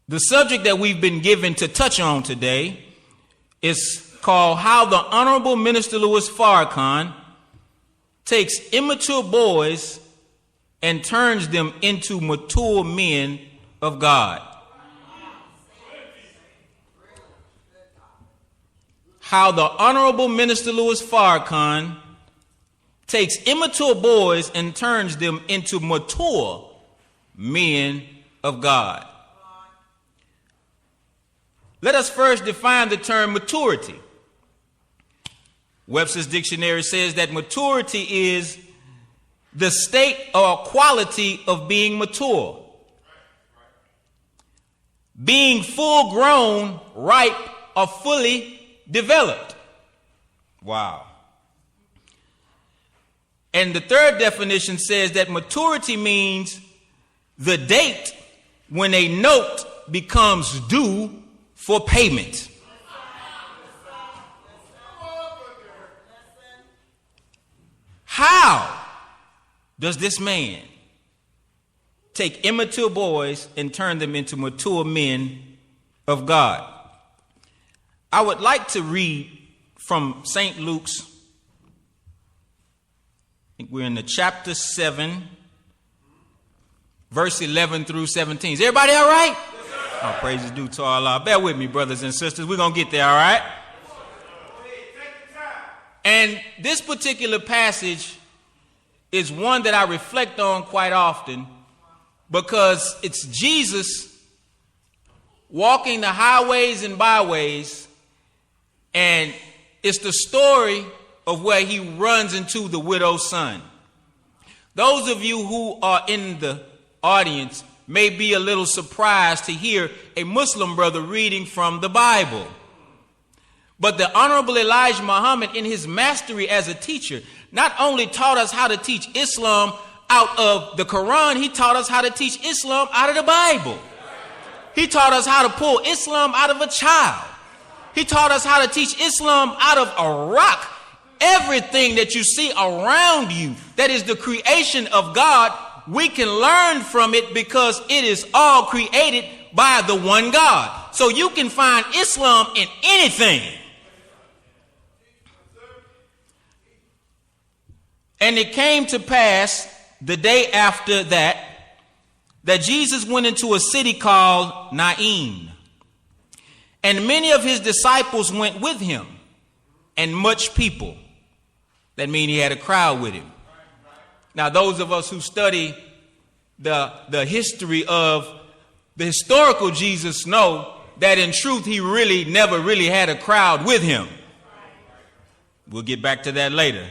The subject that we've been given to touch on today is called How the Honorable Minister Louis Farrakhan Takes Immature Boys and Turns Them into Mature Men of God. How the Honorable Minister Louis Farrakhan takes immature boys and turns them into mature men of God. Let us first define the term maturity. Webster's dictionary says that maturity is the state or quality of being mature. Being full grown, ripe, or fully developed. Wow. And the third definition says that maturity means the date when a note becomes due for payment. How does this man take immature boys and turn them into mature men of God? I would like to read from St. Luke's. I think we're in the chapter 7, verse 11 through 17. Is everybody all right? Oh, praise is due to Allah. Bear with me, brothers and sisters. We're going to get there, all right? And this particular passage is one that I reflect on quite often because it's Jesus walking the highways and byways, and it's the story of where he runs into the widow's son. Those of you who are in the audience may be a little surprised to hear a Muslim brother reading from the Bible. But the Honorable Elijah Muhammad, in his mastery as a teacher, not only taught us how to teach Islam out of the Quran, he taught us how to teach Islam out of the Bible. He taught us how to pull Islam out of a child. He taught us how to teach Islam out of a rock. Everything that you see around you that is the creation of God, we can learn from it because it is all created by the one God. So you can find Islam in anything. And it came to pass the day after that Jesus went into a city called Nain. And many of his disciples went with him, and much people. That means he had a crowd with him. Now, those of us who study the history of the historical Jesus know that in truth, he never really had a crowd with him. We'll get back to that later.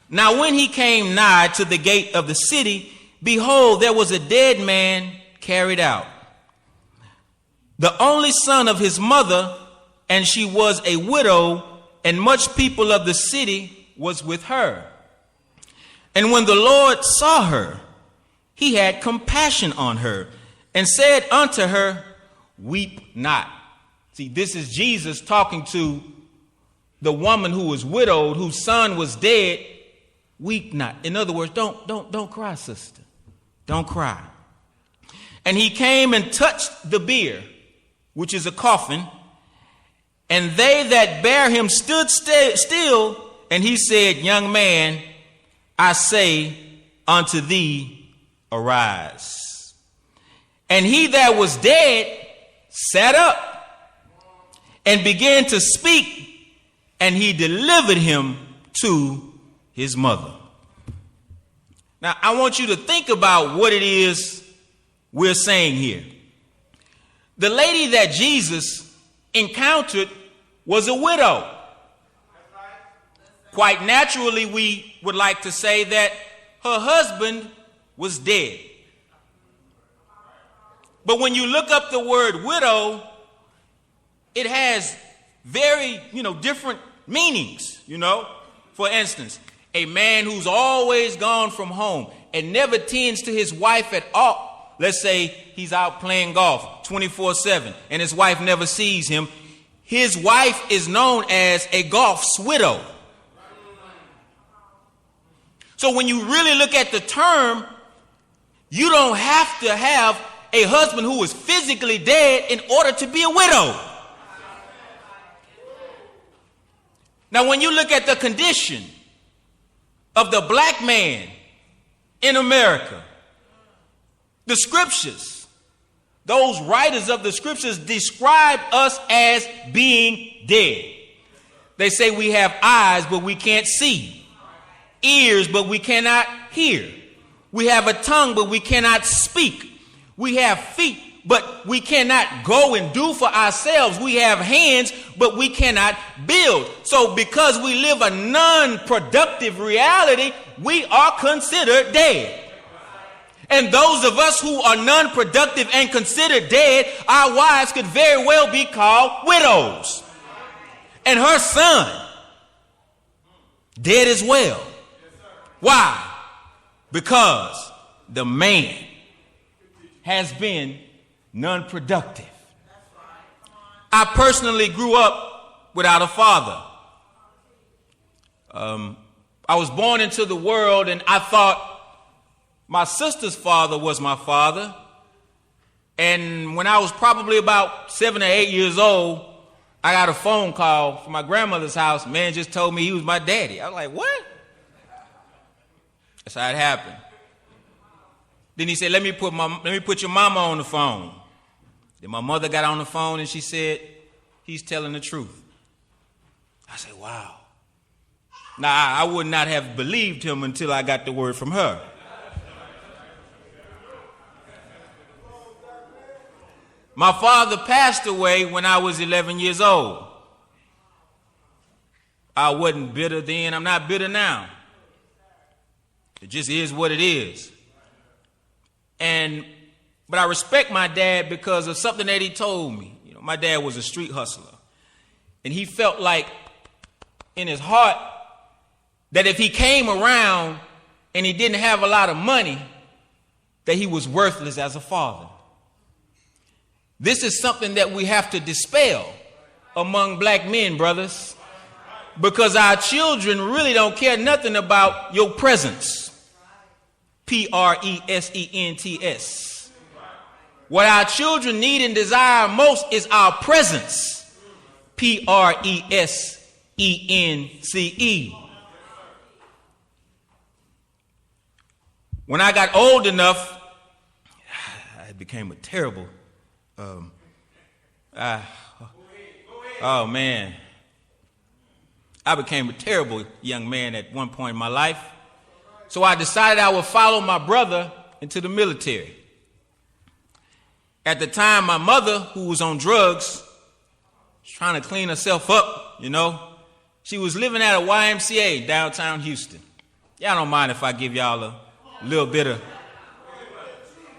Now, when he came nigh to the gate of the city, behold, there was a dead man carried out, the only son of his mother, and she was a widow, and much people of the city was with her. And when the Lord saw her, he had compassion on her, and said unto her, weep not. See, this is Jesus talking to the woman who was widowed, whose son was dead. Weep not. In other words, don't cry, sister. Don't cry. And he came and touched the bier, which is a coffin, and they that bare him stood still, and he said, young man, I say unto thee, arise. And he that was dead sat up and began to speak, and he delivered him to his mother. Now, I want you to think about what it is we're saying here. The lady that Jesus encountered was a widow. Quite naturally, we would like to say that her husband was dead. But when you look up the word widow, it has very, different meanings, For instance, a man who's always gone from home and never tends to his wife at all. Let's say he's out playing golf 24/7 and his wife never sees him. His wife is known as a golf's widow. So when you really look at the term, you don't have to have a husband who was physically dead in order to be a widow. Now, when you look at the condition of the black man in America, the scriptures, those writers of the scriptures describe us as being dead. They say we have eyes, but we can't see. Ears, but we cannot hear. We have a tongue, but we cannot speak. We have feet, but we cannot go and do for ourselves. We have hands, but we cannot build. So because we live a non-productive reality, we are considered dead. And those of us who are non-productive and considered dead, our wives could very well be called widows. And her son, dead as well. Why? Because the man has been non-productive. I personally grew up without a father. I was born into the world and I thought my sister's father was my father. And when I was probably about 7 or 8 years old, I got a phone call from my grandmother's house. Man just told me he was my daddy. I was like, what? That's how it happened. Then he said, let me put your mama on the phone. Then my mother got on the phone and she said, he's telling the truth. I said, wow. Now, I would not have believed him until I got the word from her. My father passed away when I was 11 years old. I wasn't bitter then. I'm not bitter now. It just is what it is. But I respect my dad because of something that he told me. You know, my dad was a street hustler. And he felt like in his heart that if he came around and he didn't have a lot of money, that he was worthless as a father. This is something that we have to dispel among black men, brothers, because our children really don't care nothing about your presence. Presents. What our children need and desire most is our presence. Presence. When I got old enough, I became a terrible I became a terrible young man at one point in my life. So I decided I would follow my brother into the military. At the time, my mother, who was on drugs, was trying to clean herself up, you know. She was living at a YMCA downtown Houston. Y'all don't mind if I give y'all a little bit of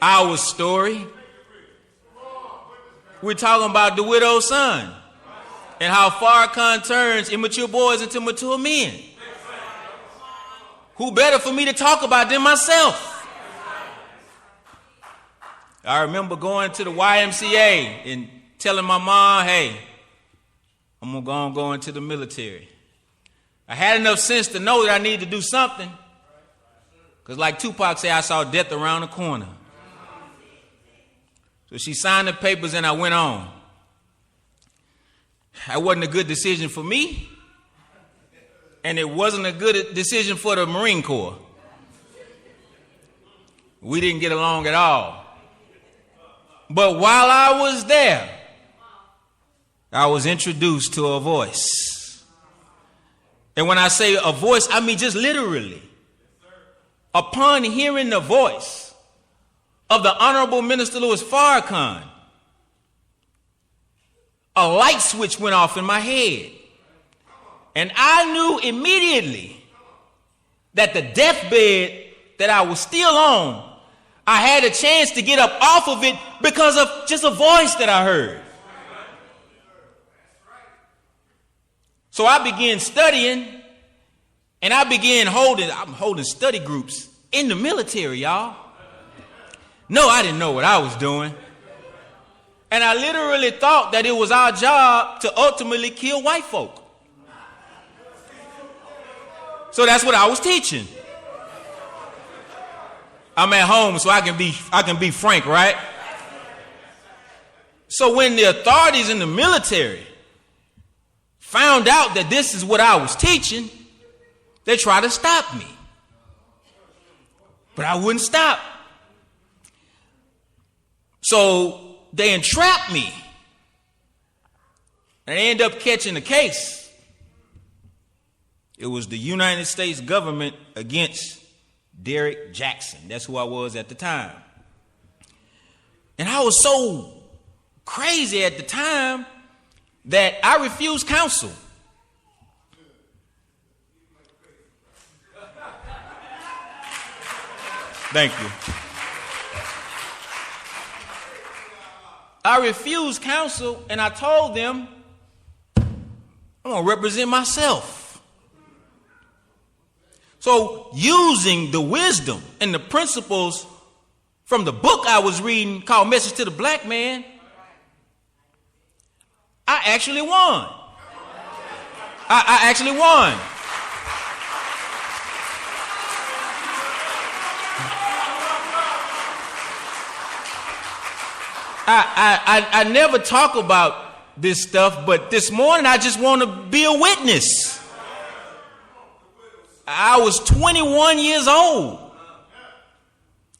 our story. We're talking about the widow's son and how Farrakhan turns immature boys into mature men. Who better for me to talk about than myself? I remember going to the YMCA and telling my mom, hey, I'm going to go into the military. I had enough sense to know that I needed to do something. Because like Tupac said, I saw death around the corner. So she signed the papers and I went on. That wasn't a good decision for me. And it wasn't a good decision for the Marine Corps. We didn't get along at all. But while I was there, I was introduced to a voice. And when I say a voice, I mean just literally. Upon hearing the voice of the Honorable Minister Louis Farrakhan, a light switch went off in my head. And I knew immediately that the deathbed that I was still on, I had a chance to get up off of it because of just a voice that I heard. So I began studying, and I began holding study groups in the military, y'all. No, I didn't know what I was doing. And I literally thought that it was our job to ultimately kill white folk. So that's what I was teaching. I'm at home, so I can be frank, right? So when the authorities in the military found out that this is what I was teaching, they tried to stop me. But I wouldn't stop. So they entrapped me. And they ended up catching the case. It was the United States government against Deric Jackson. That's who I was at the time. And I was so crazy at the time that I refused counsel. Thank you. I refused counsel, and I told them, I'm going to represent myself. So using the wisdom and the principles from the book I was reading called Message to the Black Man, I actually won. I actually won. I never talk about this stuff, but this morning I just want to be a witness. I was 21 years old,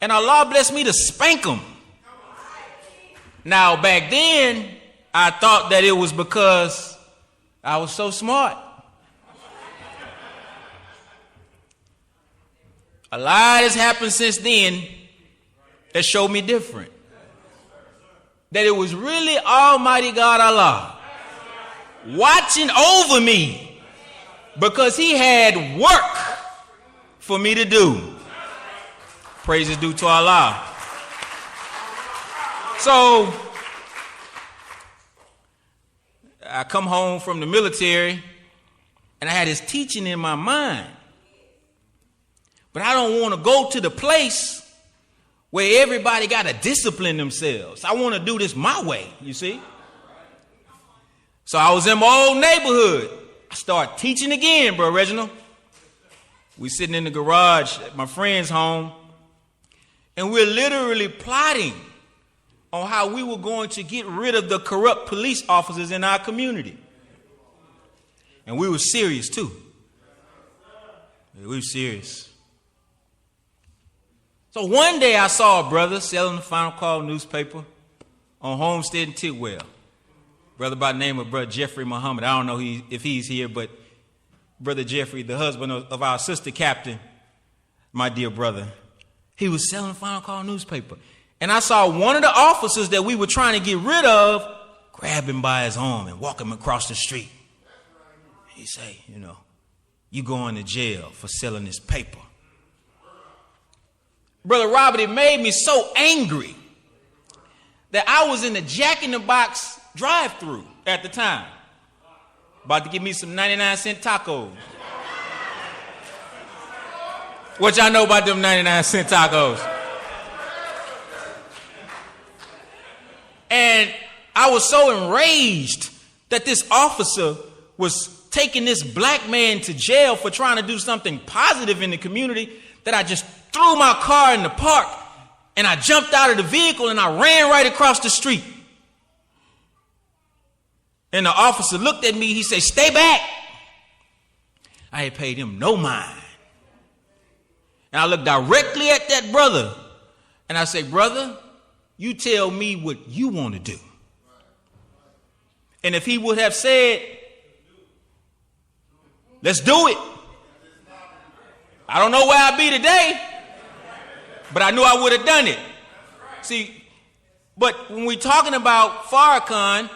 and Allah blessed me to spank them. Now, back then, I thought that it was because I was so smart. A lot has happened since then that showed me different. That it was really Almighty God Allah watching over me because he had work for me to do. Praise is due to Allah. So I come home from the military and I had this teaching in my mind. But I don't want to go to the place where everybody got to discipline themselves. I want to do this my way, you see. So I was in my old neighborhood. I started teaching again, bro, Reginald. We sitting in the garage at my friend's home, and we're literally plotting on how we were going to get rid of the corrupt police officers in our community. And we were serious, too. We were serious. So one day I saw a brother selling the Final Call newspaper on Homestead and Tidwell. Brother by the name of Brother Jeffrey Muhammad. I don't know if he's here, but Brother Jeffrey, the husband of our sister captain, my dear brother, he was selling the Final Call newspaper. And I saw one of the officers that we were trying to get rid of grab him by his arm and walk him across the street. He say, you going to jail for selling this paper. Brother Robert, it made me so angry that I was in the Jack in the Box drive-thru at the time, about to get me some 99-cent tacos. What y'all know about them 99-cent tacos? And I was so enraged that this officer was taking this black man to jail for trying to do something positive in the community that I just threw my car in the park and I jumped out of the vehicle and I ran right across the street. And the officer looked at me. He said, "Stay back." I had paid him no mind. And I looked directly at that brother and I said, "Brother, you tell me what you want to do." And if he would have said, "Let's do it," I don't know where I'd be today, but I knew I would have done it. See, but when we're talking about Farrakhan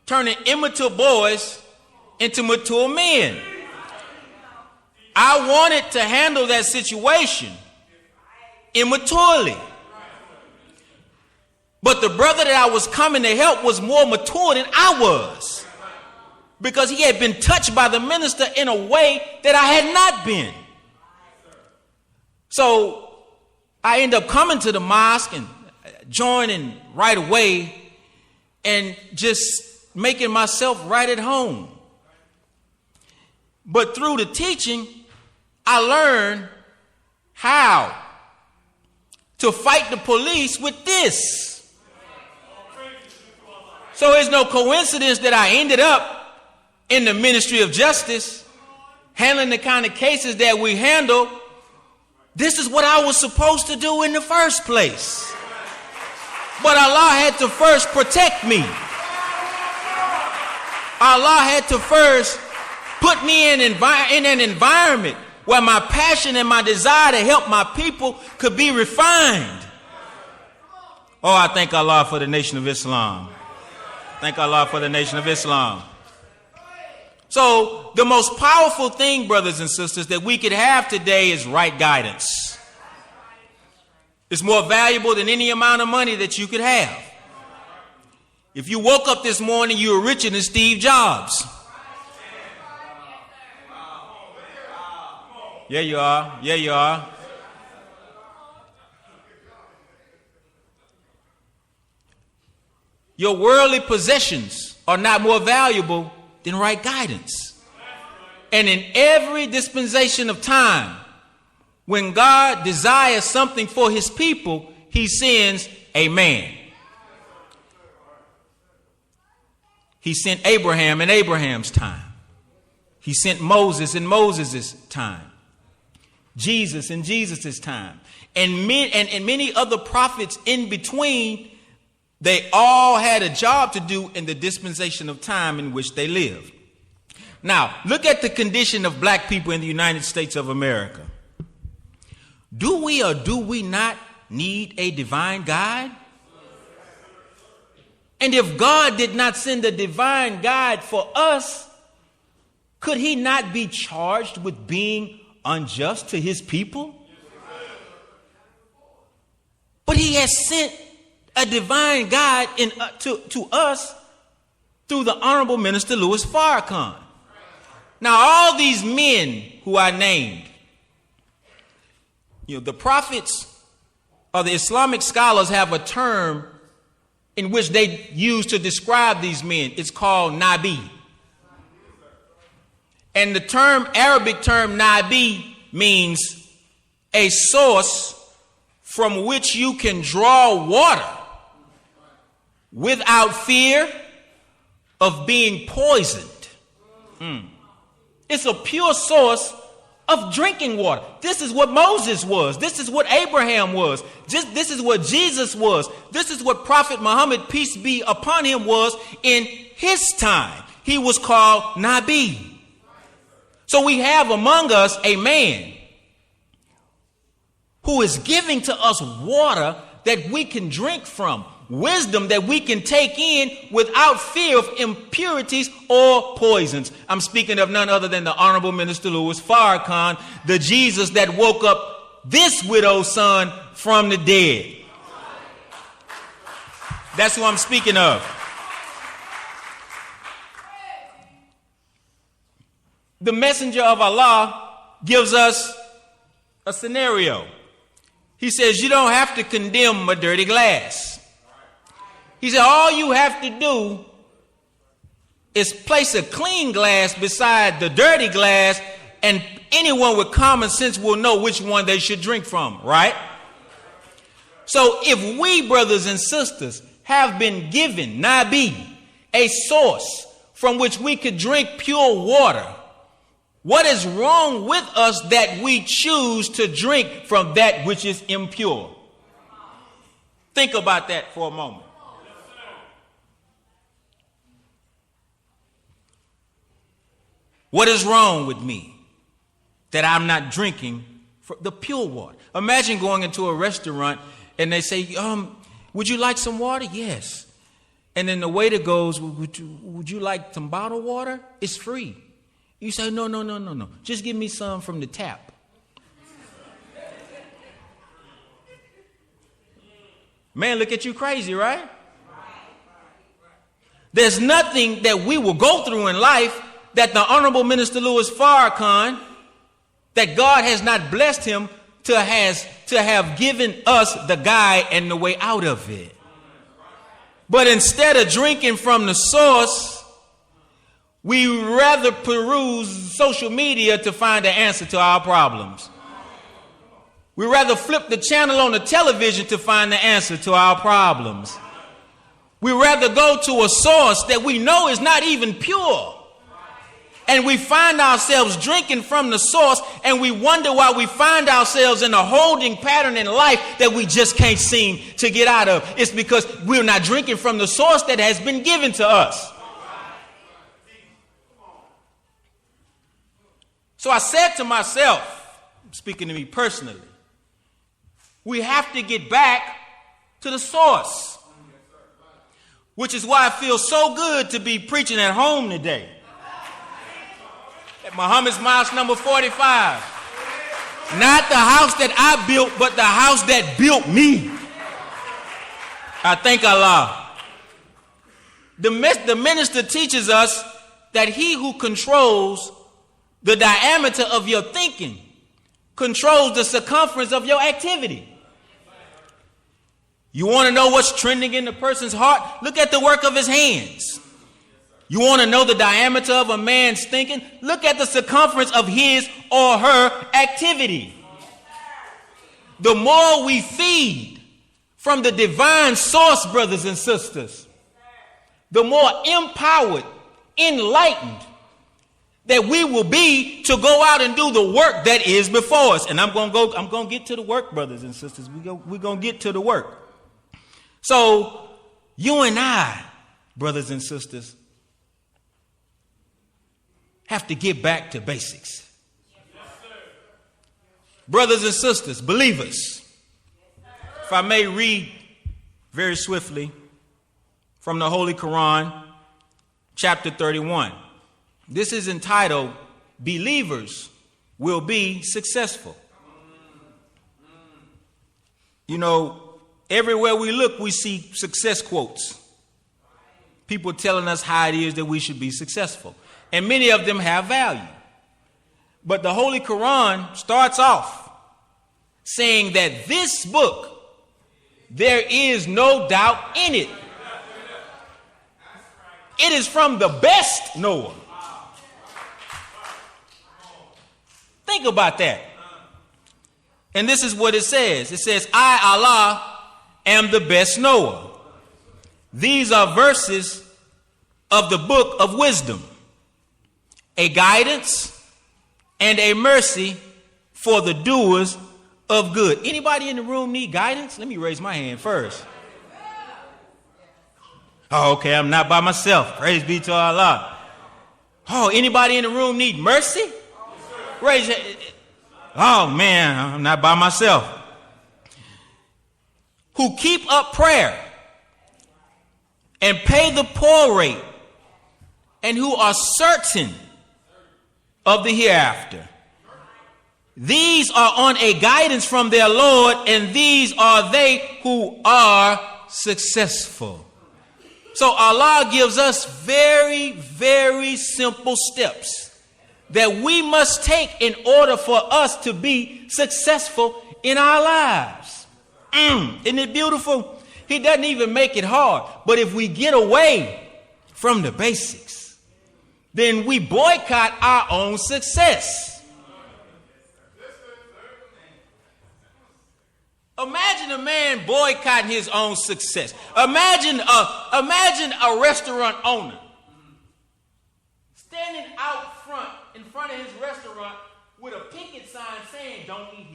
turning immature boys into mature men, I wanted to handle that situation immaturely. But the brother that I was coming to help was more mature than I was, because he had been touched by the minister in a way that I had not been. So I ended up coming to the mosque and joining right away and just making myself right at home. But through the teaching, I learned how to fight the police with this. So it's no coincidence that I ended up in the ministry of justice, handling the kind of cases that we handle. This is what I was supposed to do in the first place. But Allah had to first protect me. Allah had to first put me in an environment where my passion and my desire to help my people could be refined. Oh, I thank Allah for the Nation of Islam. Thank Allah for the Nation of Islam. So the most powerful thing, brothers and sisters, that we could have today is right guidance. It's more valuable than any amount of money that you could have. If you woke up this morning, you were richer than Steve Jobs. Yeah, you are. Yeah, you are. Your worldly possessions are not more valuable than right guidance. And in every dispensation of time, when God desires something for his people, he sends a man. He sent Abraham in Abraham's time. He sent Moses in Moses' time. Jesus in Jesus' time. And many other prophets in between. They all had a job to do in the dispensation of time in which they lived. Now, look at the condition of black people in the United States of America. Do we or do we not need a divine guide? And if God did not send a divine guide for us, could he not be charged with being unjust to his people? But he has sent a divine guide to us through the Honorable Minister Louis Farrakhan. Now, all these men who I named, the prophets or the Islamic scholars have a term in which they use to describe these men. It's called Nabi. And the Arabic term Nabi means a source from which you can draw water without fear of being poisoned. It's a pure source of drinking water. This is what Moses was. This is what Abraham was. This is what Jesus was. This is what Prophet Muhammad, peace be upon him, was in his time. He was called Nabi. So we have among us a man who is giving to us water that we can drink from, wisdom that we can take in without fear of impurities or poisons. I'm speaking of none other than the Honorable Minister Louis Farrakhan, the Jesus that woke up this widow's son from the dead. That's who I'm speaking of. The messenger of Allah gives us a scenario. He says, you don't have to condemn a dirty glass. He said, all you have to do is place a clean glass beside the dirty glass, and anyone with common sense will know which one they should drink from, right? So if we, brothers and sisters, have been given, Nabi, a source from which we could drink pure water, what is wrong with us that we choose to drink from that which is impure? Think about that for a moment. What is wrong with me that I'm not drinking the pure water? Imagine going into a restaurant and they say, would you like some water? Yes. And then the waiter goes, would you like some bottled water? It's free. You say, no. Just give me some from the tap. Man, look at you crazy, right? There's nothing that we will go through in life that the Honorable Minister Louis Farrakhan, that God has not blessed him to have given us the guide and the way out of it. But instead of drinking from the source, we rather peruse social media to find the answer to our problems. We rather flip the channel on the television to find the answer to our problems. We rather go to a source that we know is not even pure. And we find ourselves drinking from the source, and we wonder why we find ourselves in a holding pattern in life that we just can't seem to get out of. It's because we're not drinking from the source that has been given to us. So I said to myself, speaking to me personally, we have to get back to the source, which is why it feels so good to be preaching at home today. At Muhammad's Mosque number 45. Not the house that I built, but the house that built me. I thank Allah. The minister teaches us that he who controls the diameter of your thinking controls the circumference of your activity. You want to know what's trending in the person's heart? Look at the work of his hands. You want to know the diameter of a man's thinking? Look at the circumference of his or her activity. The more we feed from the divine source, brothers and sisters, the more empowered, enlightened that we will be to go out and do the work that is before us. And I'm going to get to the work, brothers and sisters. We're going to get to the work. So you and I, brothers and sisters, have to get back to basics. Brothers and sisters, believers, if I may read very swiftly from the Holy Quran, chapter 31. This is entitled, Believers Will Be Successful. You know, everywhere we look, we see success quotes. People telling us how it is that we should be successful. And many of them have value. But the Holy Quran starts off saying that this book, there is no doubt in it. It is from the best knower. Think about that. And this is what it says. It says, I, Allah, am the best knower. These are verses of the book of wisdom, a guidance and a mercy for the doers of good. Anybody in the room need guidance? Let me raise my hand first. Oh, okay, I'm not by myself. Praise be to Allah. Oh, anybody in the room need mercy? Raise it. Oh man, I'm not by myself. Who keep up prayer and pay the poor rate, and who are certain of the hereafter. These are on a guidance from their Lord, and these are they who are successful. So Allah gives us very, very simple steps that we must take in order for us to be successful in our lives. Isn't it beautiful? He doesn't even make it hard. But if we get away from the basics, then we boycott our own success. Imagine a man boycotting his own success. Imagine a restaurant owner standing out front, in front of his restaurant with a picket sign saying, don't eat